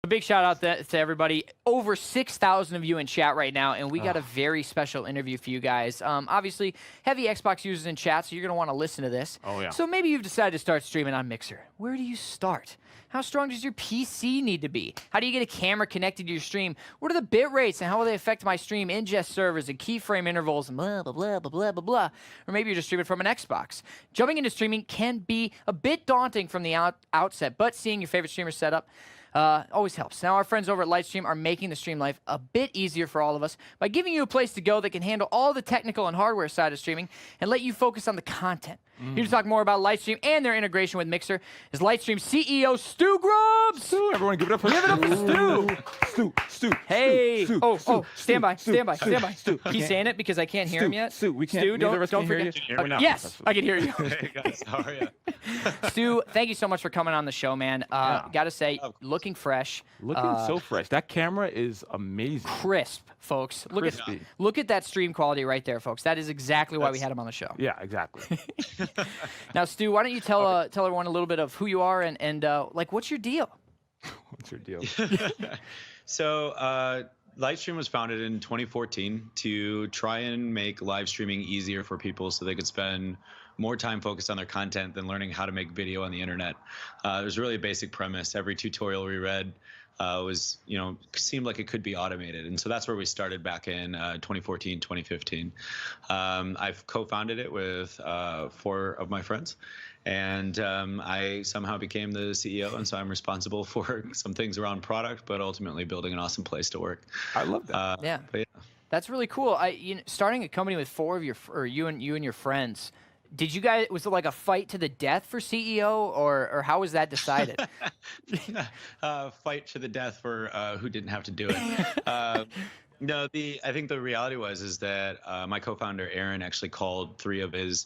A big shout out to everybody. Over 6,000 of you in chat right now, and we got a very special interview for you guys. Obviously, heavy Xbox users in chat, so you're going to want to listen to this. Oh, yeah. So maybe you've decided to start streaming on Mixer. Where do you start? How strong does your PC need to be? How do you get a camera connected to your stream? What are the bit rates, and how will they affect my stream ingest servers and keyframe intervals and blah, blah, blah, blah, blah, blah, blah. Or maybe you're just streaming from an Xbox. Jumping into streaming can be a bit daunting from the outset, but seeing your favorite streamer set up always helps. Now, our friends over at Lightstream are making the stream life a bit easier for all of us by giving you a place to go that can handle all the technical and hardware side of streaming and let you focus on the content. Here to talk more about Lightstream and their integration with Mixer is Lightstream CEO Stu Grubbs. Stu, everyone give it up for Stu. Stu. Hey. Stu, Stand by. Stu. He's saying it because I can't hear him yet. Stu, we can't. Stu, don't forget. Yes, I can hear you. Hey guys, how are you? Stu, thank you so much for coming on the show, man. Got to say, looking fresh. Looking so fresh. That camera is amazing. Crisp, folks. Look at that stream quality right there, folks. That is exactly why we had him on the show. Yeah, exactly. Now, Stu, why don't you tell everyone a little bit of who you are and like what's your deal? What's your deal? So, Lightstream was founded in 2014 to try and make live streaming easier for people so they could spend more time focused on their content than learning how to make video on the internet. There's really a basic premise. Every tutorial we read was, seemed like it could be automated. And so that's where we started back in 2014, 2015. I've co-founded it with 4 of my friends. And I somehow became the CEO, and so I'm responsible for some things around product, but ultimately building an awesome place to work. I love that. Yeah. That's really cool. Starting a company with 4 of you and your friends. Did you guys, was it like a fight to the death for CEO, or how was that decided? Fight to the death for who didn't have to do it. No, I think the reality is that my co-founder Aaron actually called 3 of his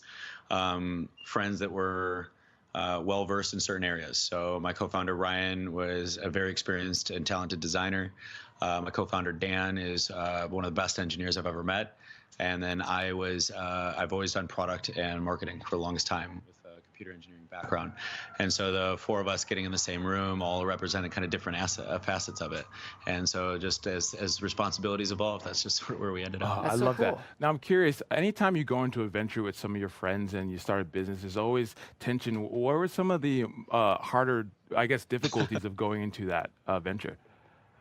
friends that were well versed in certain areas. So my co-founder Ryan was a very experienced and talented designer. My co-founder Dan is one of the best engineers I've ever met. And then I've always done product and marketing for the longest time with a computer engineering background. And so the 4 of us getting in the same room all represented kind of different facets of it. And so just as responsibilities evolved, that's just sort of where we ended up. I love that. Now I'm curious, anytime you go into a venture with some of your friends and you start a business, there's always tension. What were some of the harder, I guess, difficulties of going into that venture?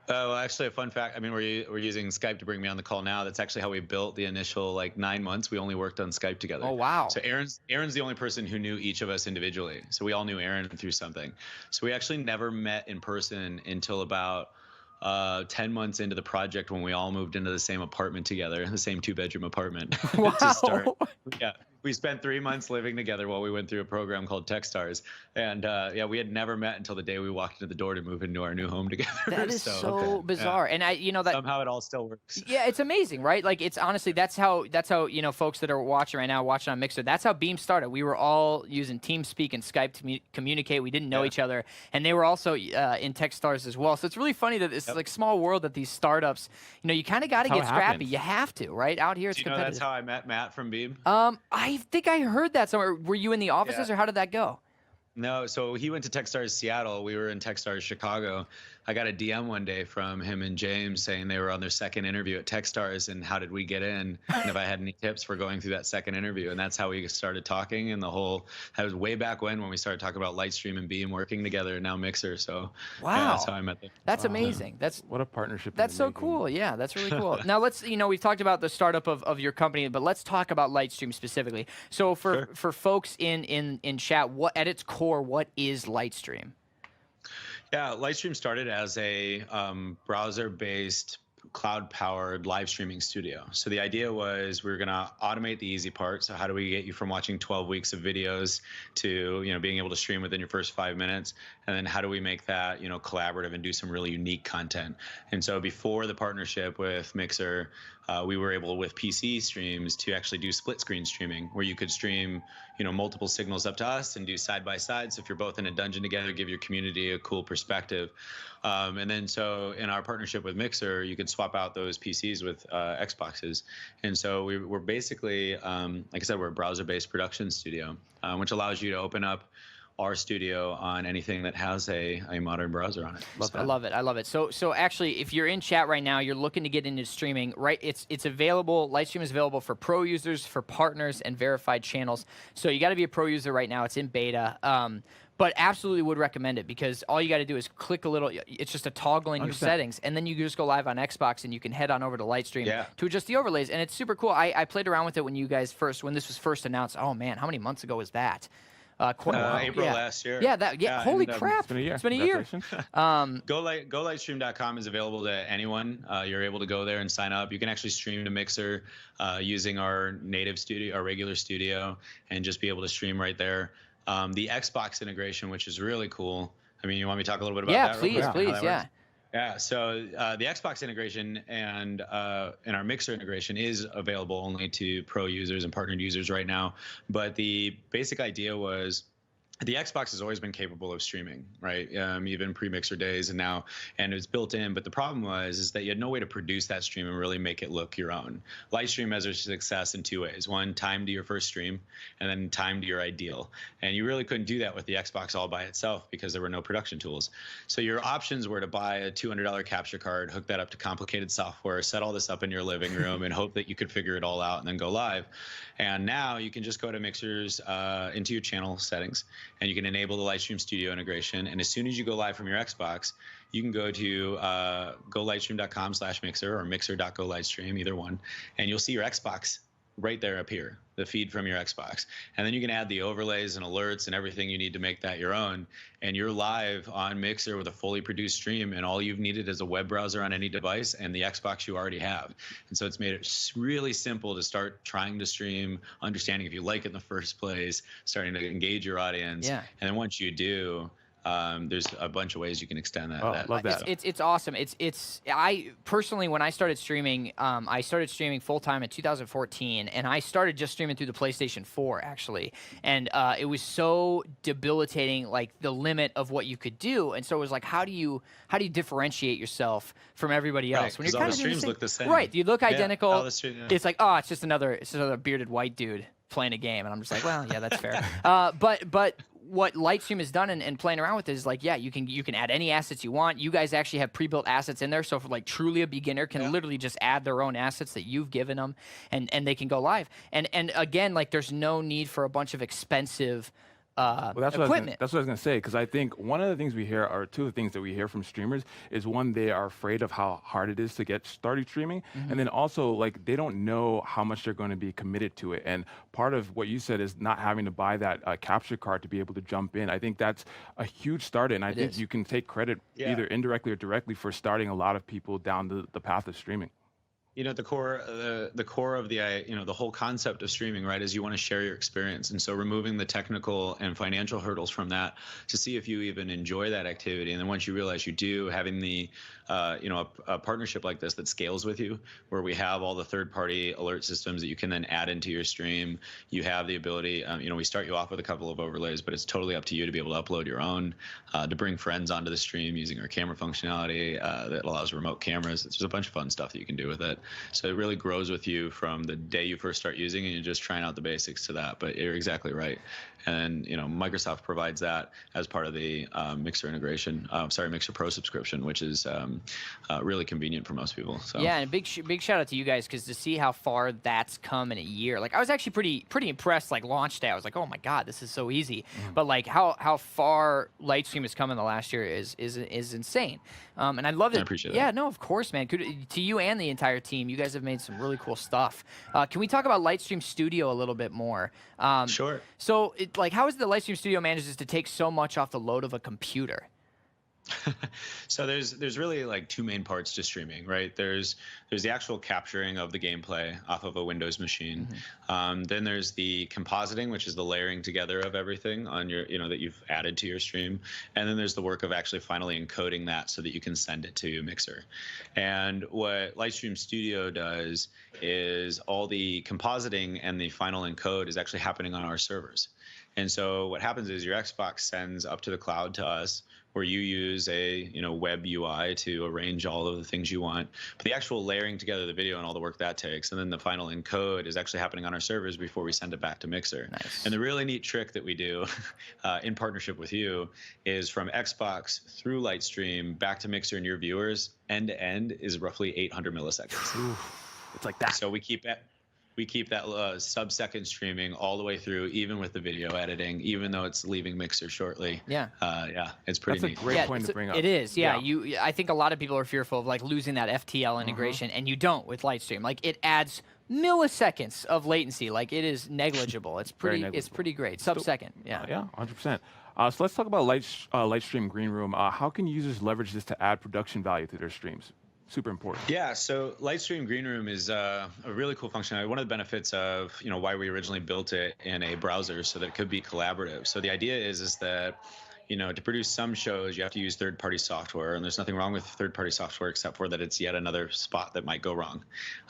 Well, actually, a fun fact. I mean, we're using Skype to bring me on the call now. That's actually how we built the initial 9 months. We only worked on Skype together. Oh wow! So Aaron's the only person who knew each of us individually. So we all knew Aaron through something. So we actually never met in person until about 10 months into the project when we all moved into the same apartment together, the same 2-bedroom apartment. Wow. To start. Yeah. We spent 3 months living together while we went through a program called Techstars. And we had never met until the day we walked into the door to move into our new home together. That is so bizarre. Yeah. And that somehow it all still works. Yeah, it's amazing, right? Like, it's honestly, that's how folks that are watching right now, watching on Mixer, that's how Beam started. We were all using TeamSpeak and Skype to communicate. We didn't know each other. And they were also in Techstars as well. So it's really funny that it's like small world that these startups, you kind of got to get scrappy. You have to, right? Out here, it's competitive. That's how I met Matt from Beam? I think I heard that somewhere. Were you in the offices, or how did that go? No, so he went to Techstars Seattle. We were in Techstars Chicago. I got a DM one day from him and James saying they were on their second interview at Techstars and how did we get in, and if I had any tips for going through that second interview. And that's how we started talking. And that was way back when we started talking about Lightstream and Beam working together, and now Mixer. So wow, yeah, that's how I met them. That's amazing. That's what a partnership. That's so cool. Yeah, that's really cool. Now let's, we've talked about the startup of your company, but let's talk about Lightstream specifically. So for folks in chat, what at its core, what is Lightstream? Yeah, Lightstream started as a browser-based, cloud-powered live streaming studio. So the idea was we were going to automate the easy part. So how do we get you from watching 12 weeks of videos to being able to stream within your first 5 minutes? And then how do we make that collaborative and do some really unique content? And so before the partnership with Mixer, we were able with PC streams to actually do split screen streaming, where you could stream multiple signals up to us and do side by side. So if you're both in a dungeon together, give your community a cool perspective. And then so in our partnership with Mixer, you could swap out those PCs with Xboxes. And so we're basically, like I said, we're a browser-based production studio, which allows you to open up our studio on anything that has a modern browser on it. I love it. I love it. So actually, if you're in chat right now, you're looking to get into streaming, right? It's available. Lightstream is available for pro users, for partners, and verified channels. So you got to be a pro user right now. It's in beta. But absolutely would recommend it, because all you got to do is click a little. It's just a toggle in your settings, and then you just go live on Xbox, and you can head on over to Lightstream to adjust the overlays, and it's super cool. I played around with it when when this was first announced. Oh man, how many months ago was that? April last year. Holy crap! It's been a year. It's been a year. GoLightstream.com is available to anyone. You're able to go there and sign up. You can actually stream to Mixer using our native studio, our regular studio, and just be able to stream right there. The Xbox integration, which is really cool. I mean, you want me to talk a little bit about that? Yeah, please, yeah. Yeah, so the Xbox integration and our Mixer integration is available only to pro users and partnered users right now. But the basic idea was, the Xbox has always been capable of streaming, right? Even pre-Mixer days and it's built in. But the problem is that you had no way to produce that stream and really make it look your own. Lightstream measures success in two ways: one, time to your first stream, and then time to your ideal. And you really couldn't do that with the Xbox all by itself, because there were no production tools. So your options were to buy a $200 capture card, hook that up to complicated software, set all this up in your living room, and hope that you could figure it all out and then go live. And now you can just go to Mixer's into your channel settings, and you can enable the Lightstream Studio integration. And as soon as you go live from your Xbox, you can go to golightstream.com/mixer or mixer.golightstream, either one, and you'll see your Xbox right there appear, the feed from your Xbox. And then you can add the overlays and alerts and everything you need to make that your own. And you're live on Mixer with a fully produced stream, and all you've needed is a web browser on any device and the Xbox you already have. And so it's made it really simple to start trying to stream, understanding if you like it in the first place, starting to engage your audience. Yeah. And then once you do, there's a bunch of ways you can extend that. Love that. It's awesome. I personally, when I started streaming full time in 2014, and I started just streaming through the PlayStation 4 actually, and it was so debilitating, like the limit of what you could do. And so it was like, how do you differentiate yourself from everybody else when you're all the streams look the same? Right, you look identical. Yeah. It's like, oh, it's just another bearded white dude playing a game, and I'm just like, well, yeah, that's fair. But what Lightstream has done and playing around with is like, yeah, you can add any assets you want. You guys actually have pre-built assets in there, so for like truly a beginner can literally just add their own assets that you've given them, and they can go live. And again, like there's no need for a bunch of expensive equipment. That's what I was going to say, because I think one of the things we hear, or two of the things that we hear from streamers, is one, they are afraid of how hard it is to get started streaming, and then also like they don't know how much they're going to be committed to it. And part of what you said is not having to buy that capture card to be able to jump in. I think that's a huge start, and I think you can take credit either indirectly or directly for starting a lot of people down the path of streaming. You know, the core of the whole concept of streaming, right, is you want to share your experience. And so removing the technical and financial hurdles from that to see if you even enjoy that activity. And then once you realize you do, having the a partnership like this that scales with you, where we have all the third-party alert systems that you can then add into your stream. You have the ability, we start you off with a couple of overlays, but it's totally up to you to be able to upload your own, to bring friends onto the stream using our camera functionality that allows remote cameras. There's a bunch of fun stuff that you can do with it. So it really grows with you from the day you first start using it, and you're just trying out the basics to that. But you're exactly right. And Microsoft provides that as part of the Mixer integration. Mixer Pro subscription, which is really convenient for most people. So. Yeah, and big shout out to you guys, because to see how far that's come in a year. Like I was actually pretty impressed. Like launch day, I was like, oh my god, this is so easy. But like how far Lightstream has come in the last year is insane. And I love it. I appreciate that. Yeah, no, of course, man. To you and the entire team. You guys have made some really cool stuff. Can we talk about Lightstream Studio a little bit more? Sure. So, how is the Lightstream Studio manages to take so much off the load of a computer? So there's really like two main parts to streaming, right? There's the actual capturing of the gameplay off of a Windows machine. Then there's the compositing, which is the layering together of everything on your, that you've added to your stream. And then there's the work of actually finally encoding that so that you can send it to Mixer. And what Lightstream Studio does is all the compositing and the final encode is actually happening on our servers. And so what happens is your Xbox sends up to the cloud to us, where you use a web UI to arrange all of the things you want. But the actual layering together of the video and all the work that takes, and then the final encode is actually happening on our servers before we send it back to Mixer. Nice. And the really neat trick that we do in partnership with you is from Xbox through Lightstream back to Mixer and your viewers, end to end is roughly 800 milliseconds. It's like that. So we keep that sub-second streaming all the way through, even with the video editing, even though it's leaving Mixer shortly. Yeah. Yeah, it's pretty That's neat. a great point to bring up. It is, yeah. I think a lot of people are fearful of like losing that FTL integration, and you don't with Lightstream. Like it adds milliseconds of latency. Like it is negligible. It's pretty. It's pretty great. Sub-second. Yeah. Yeah, 100%. So let's talk about Lightstream Green Room. How can users leverage this to add production value to their streams? Super important. Yeah, so Lightstream Green Room is a really cool function. One of the benefits of why we originally built it in a browser so that it could be collaborative. So the idea is that to produce some shows, you have to use third-party software, and there's nothing wrong with third-party software except for that it's yet another spot that might go wrong,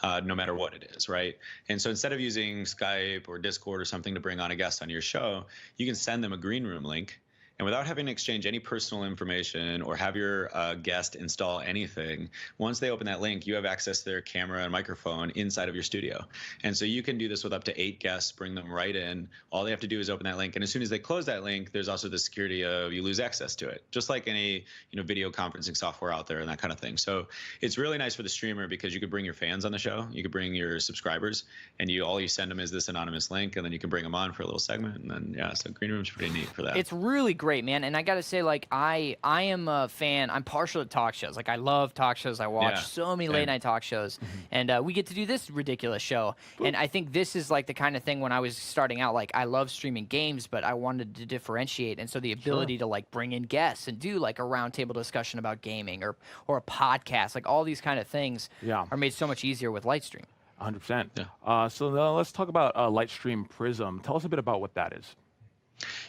no matter what it is, right? And so instead of using Skype or Discord or something to bring on a guest on your show, you can send them a Green Room link. And without having to exchange any personal information or have your guest install anything, once they open that link, you have access to their camera and microphone inside of your studio. And so you can do this with up to 8 guests, bring them right in. All they have to do is open that link. And as soon as they close that link, there's also the security of you lose access to it, just like any video conferencing software out there and that kind of thing. So it's really nice for the streamer because you could bring your fans on the show. You could bring your subscribers, and all you send them is this anonymous link, and then you can bring them on for a little segment. And then, yeah, so Green Room's pretty neat for that. It's really great, man. And I gotta say, like, I am a fan. I'm partial to talk shows. Like, I love talk shows. I watch so many late night talk shows, and we get to do this ridiculous show. And I think this is like the kind of thing when I was starting out. Like, I love streaming games, but I wanted to differentiate, and so the ability to like bring in guests and do like a roundtable discussion about gaming or a podcast, like all these kind of things, are made so much easier with Lightstream. 100%. Yeah. So now let's talk about Lightstream Prism. Tell us a bit about what that is.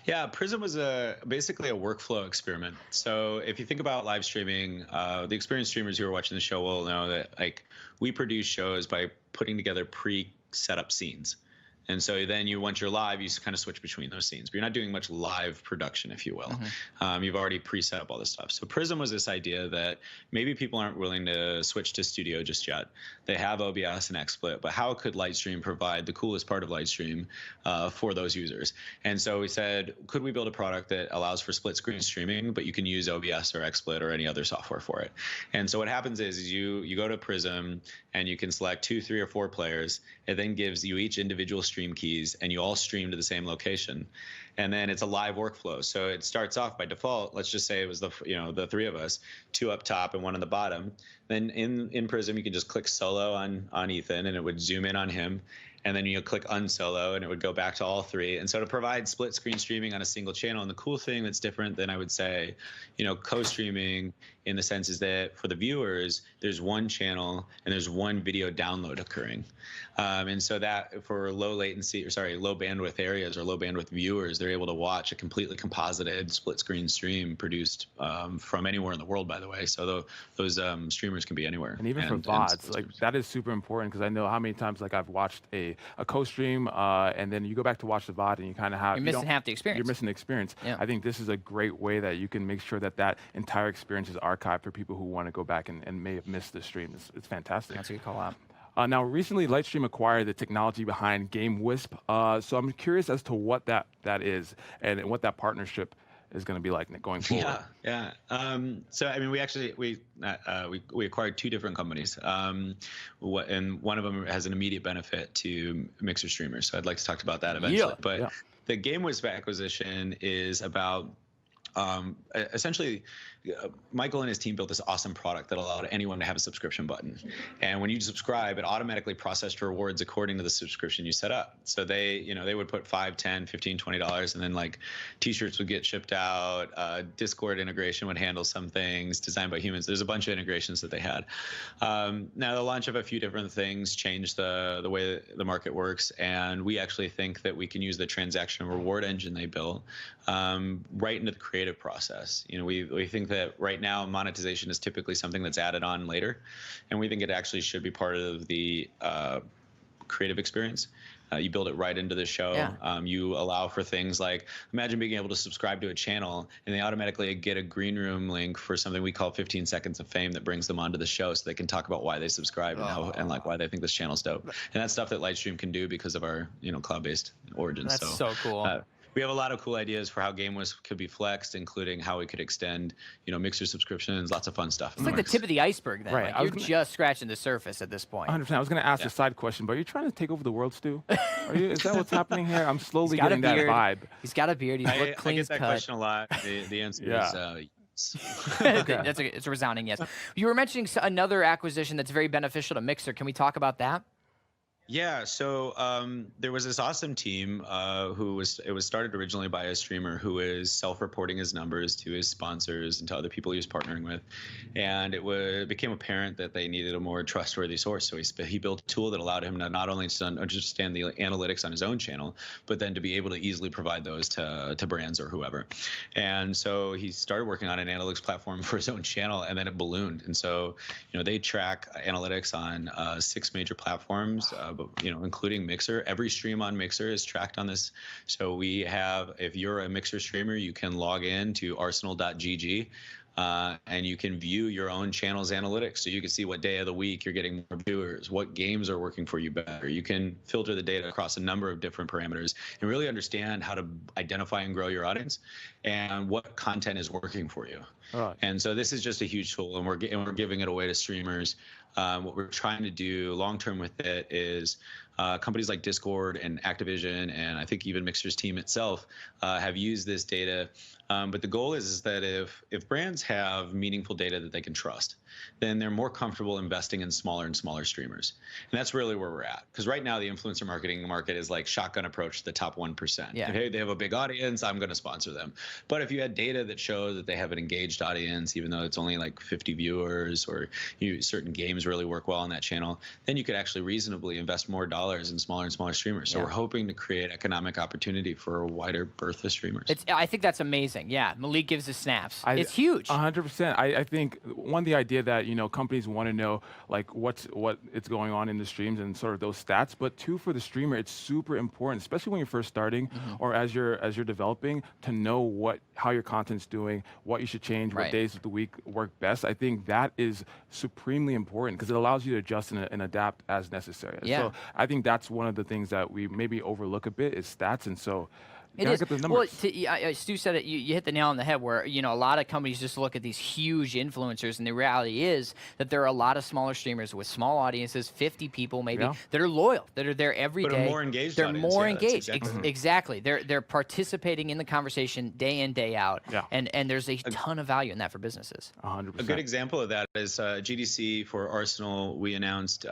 Yeah, Prism was basically a workflow experiment. So if you think about live streaming, the experienced streamers who are watching the show will know that like we produce shows by putting together pre-set up scenes. And so then once you're live, you kind of switch between those scenes. But you're not doing much live production, if you will. You've already preset up all this stuff. So Prism was this idea that maybe people aren't willing to switch to Studio just yet. They have OBS and XSplit, but how could Lightstream provide the coolest part of Lightstream for those users? And so we said, could we build a product that allows for split screen streaming, but you can use OBS or XSplit or any other software for it? And so what happens is you go to Prism and you can select 2, 3, or 4 players. It then gives you each individual stream keys, and you all stream to the same location. And then it's a live workflow. So it starts off by default. Let's just say it was the 3 of us, 2 up top and 1 on the bottom. Then in Prism, you can just click solo on Ethan, and it would zoom in on him. And then you click unsolo, and it would go back to all 3. And so to provide split screen streaming on a single channel, and the cool thing that's different than I would say, co-streaming in the sense is that for the viewers, there's one channel and there's one video download occurring. And so that for low bandwidth areas or low bandwidth viewers, they're able to watch a completely composited split screen stream produced from anywhere in the world, by the way. So those streamers can be anywhere. And even for VODs, like that is super important because I know how many times like I've watched a co-stream and then you go back to watch the VOD and you kind of have— You're missing half the experience. You're missing the experience. Yeah. I think this is a great way that you can make sure that that entire experience is archived for people who want to go back and may have missed the stream. It's fantastic. That's a good call out. Now, recently, Lightstream acquired the technology behind Game Wisp. So I'm curious as to what that is and what that partnership is going to be like going forward. Yeah. So I mean, we acquired 2 different companies, and one of them has an immediate benefit to Mixer streamers. So I'd like to talk about that eventually. But the Game Wisp acquisition is about essentially, Michael and his team built this awesome product that allowed anyone to have a subscription button. And when you subscribe, it automatically processed rewards according to the subscription you set up. So they would put $5, $10, $15, $20, and then like t-shirts would get shipped out. Discord integration would handle some things designed by humans. There's a bunch of integrations that they had. Now the launch of a few different things changed the way the market works. And we actually think that we can use the transaction reward engine they built right into the creative process. We think that right now monetization is typically something that's added on later, and we think it actually should be part of the creative experience. You build it right into the show. Yeah. You allow for things like, imagine being able to subscribe to a channel and they automatically get a green room link for something we call 15 seconds of fame that brings them onto the show so they can talk about why they subscribe and how, and like why they think this channel's dope. And that's stuff that Lightstream can do because of our, cloud-based origins. That's so cool. We have a lot of cool ideas for how could be flexed, including how we could extend, Mixer subscriptions, lots of fun stuff. It's like the tip of the iceberg then. Right. Like you're just scratching the surface at this point. 100%. I was going to ask a side question, but are you trying to take over the world, Stu? Is that what's happening here? I'm slowly getting that vibe. He's got a beard. He's look clean I get that cut. question a lot. The answer is yes. It's a resounding yes. You were mentioning another acquisition that's very beneficial to Mixer. Can we talk about that? Yeah, so there was this awesome team it was started originally by a streamer who is self-reporting his numbers to his sponsors and to other people he was partnering with, and it became apparent that they needed a more trustworthy source. So he built a tool that allowed him to not only understand the analytics on his own channel, but then to be able to easily provide those to brands or whoever. And so he started working on an analytics platform for his own channel, and then it ballooned. And so they track analytics on 6 major platforms. Including Mixer. Every stream on Mixer is tracked on this. So we have, if you're a Mixer streamer, you can log in to arsenal.gg and you can view your own channel's analytics. So you can see what day of the week you're getting more viewers, what games are working for you better. You can filter the data across a number of different parameters and really understand how to identify and grow your audience and what content is working for you. Right. And so this is just a huge tool, and we're giving it away to streamers. What we're trying to do long term with it is companies like Discord and Activision, and I think even Mixer's team itself have used this data. But the goal is that if brands have meaningful data that they can trust, then they're more comfortable investing in smaller and smaller streamers. And that's really where we're at. Because right now the influencer marketing market is like shotgun approach to the top 1%. Yeah. Hey, they have a big audience, I'm going to sponsor them. But if you had data that shows that they have an engaged audience, even though it's only like 50 viewers, or certain games really work well on that channel, then you could actually reasonably invest more dollars in smaller and smaller streamers. So we're hoping to create economic opportunity for a wider berth of streamers. I think that's amazing. Yeah, Malik gives us snaps. It's huge. 100%. I think one, the idea that companies want to know like what it's going on in the streams and sort of those stats, but two, for the streamer, it's super important, especially when you're first starting or as you're developing, to know how your content's doing, what you should change, what days of the week work best. I think that is supremely important because it allows you to adjust and adapt as necessary. Yeah. So I think that's one of the things that we maybe overlook a bit is stats, and so. It is. Get the Well, numbers. Stu said it. You hit the nail on the head. Where a lot of companies just look at these huge influencers, and the reality is that there are a lot of smaller streamers with small audiences, 50 people maybe, that are loyal, that are there every day. But a more engaged They're audience. more Yeah, engaged. Exactly. They're participating in the conversation day in, day out. Yeah. And there's a ton of value in that for businesses. 100%. A good example of that is GDC for Arsenal. We announced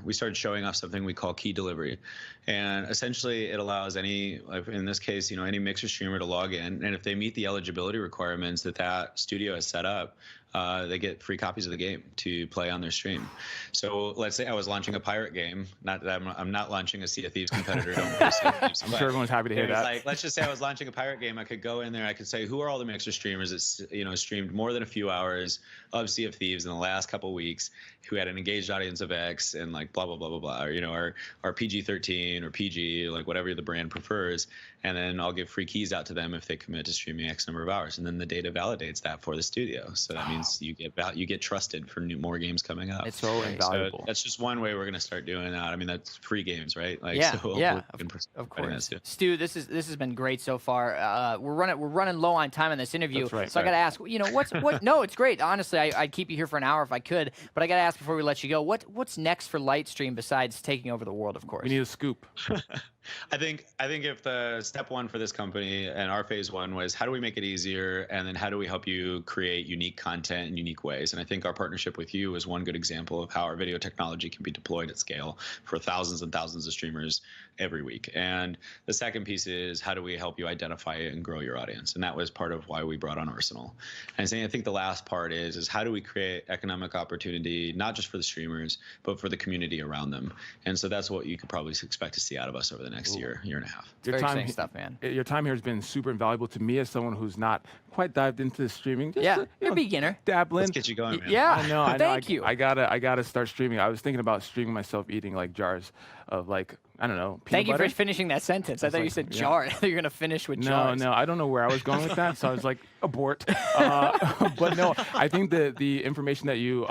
we started showing off something we call key delivery, and essentially it allows any, like in this case, any Mixer streamer to log in, and if they meet the eligibility requirements that studio has set up, they get free copies of the game to play on their stream. So let's say I was launching a pirate game. Not that I'm not launching a Sea of Thieves competitor. Don't play Sea of Thieves, I'm sure everyone's happy to hear that. Like, let's just say I was launching a pirate game. I could go in there. I could say, who are all the Mixer streamers that streamed more than a few hours of Sea of Thieves in the last couple of weeks, who had an engaged audience of X, and like blah blah blah blah blah, or our PG-13 or PG, like whatever the brand prefers, and then I'll give free keys out to them if they commit to streaming X number of hours, and then the data validates that for the studio. So that means you get trusted for more games coming up. It's so invaluable. So that's just one way we're going to start doing that. I mean, that's free games, right? Like, yeah, so yeah, of course. Stu, this has been great so far. We're running low on time in this interview, that's right, so I got to ask, what? No, it's great. Honestly, I'd keep you here for an hour if I could, but I got to ask before we let you go, what's next for Lightstream besides taking over the world? Of course, we need a scoop. I think if the step one for this company and our phase one was how do we make it easier, and then how do we help you create unique content in unique ways. And I think our partnership with you is one good example of how our video technology can be deployed at scale for thousands and thousands of streamers every week. And the second piece is how do we help you identify it and grow your audience? And that was part of why we brought on Arsenal. And I think the last part is how do we create economic opportunity, not just for the streamers, but for the community around them. And so that's what you could probably expect to see out of us over the next next year and a half. Very exciting stuff, man. Your time here has been super invaluable to me as someone who's not quite dived into streaming. Just, Yeah, you're a beginner. Dabbling. Let's get you going, man. Yeah, I know. Thank you. I gotta start streaming. I was thinking about streaming myself eating like jars of like, I don't know, peanut Thank you butter. for finishing that sentence. I thought you said jar. I thought you were gonna finish with jars. No, I don't know where I was going with that, so I was like, abort. But no, I think the information that you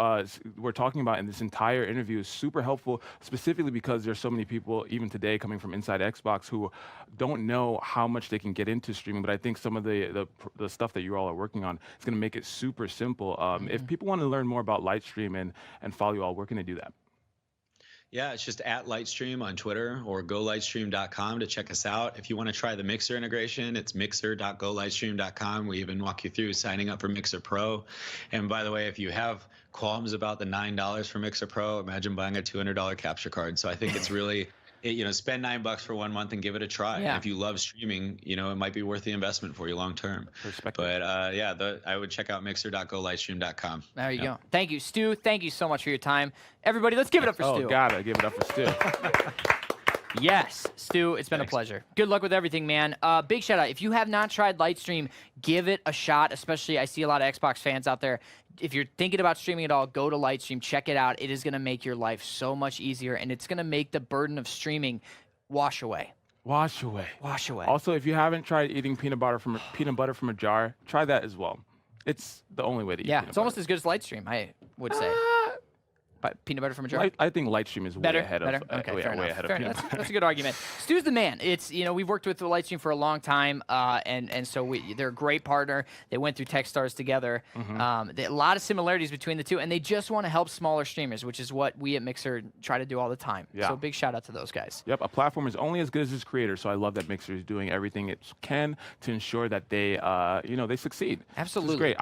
were talking about in this entire interview is super helpful, specifically because there's so many people, even today, coming from inside Xbox who don't know how much they can get into streaming. But I think some of the stuff that you all are working on is going to make it super simple. If people want to learn more about Lightstream and follow you all, where can they do that? Yeah, it's just at Lightstream on Twitter or golightstream.com to check us out. If you want to try the Mixer integration, it's mixer.golightstream.com. We even walk you through signing up for Mixer Pro. And by the way, if you have qualms about the $9 for Mixer Pro, imagine buying a $200 capture card. So I think it's really, spend $9 for 1 month and give it a try. Yeah. And if you love streaming, it might be worth the investment for you long term. But I would check out mixer.golightstream.com. There you go. Thank you, Stu. Thank you so much for your time. Everybody, let's give it up for Stu. Oh, gotta give it up for Stu. Yes, Stu, it's been a pleasure. Good luck with everything, man. Big shout out. If you have not tried Lightstream, give it a shot, especially I see a lot of Xbox fans out there. If you're thinking about streaming at all, go to Lightstream, check it out. It is going to make your life so much easier, and it's going to make the burden of streaming wash away. Wash away. Wash away. Also, if you haven't tried eating peanut butter from a jar, try that as well. It's the only way to eat peanut butter. It's almost as good as Lightstream, I would say. But peanut butter from a jar? I think Lightstream is way ahead of peanut butter. That's a good argument. Stu's the man. It's we've worked with Lightstream for a long time, and so they're a great partner. They went through Techstars together. A lot of similarities between the two, and they just want to help smaller streamers, which is what we at Mixer try to do all the time. Yeah. So big shout out to those guys. Yep, a platform is only as good as its creator, so I love that Mixer is doing everything it can to ensure that they they succeed. Absolutely. This is great.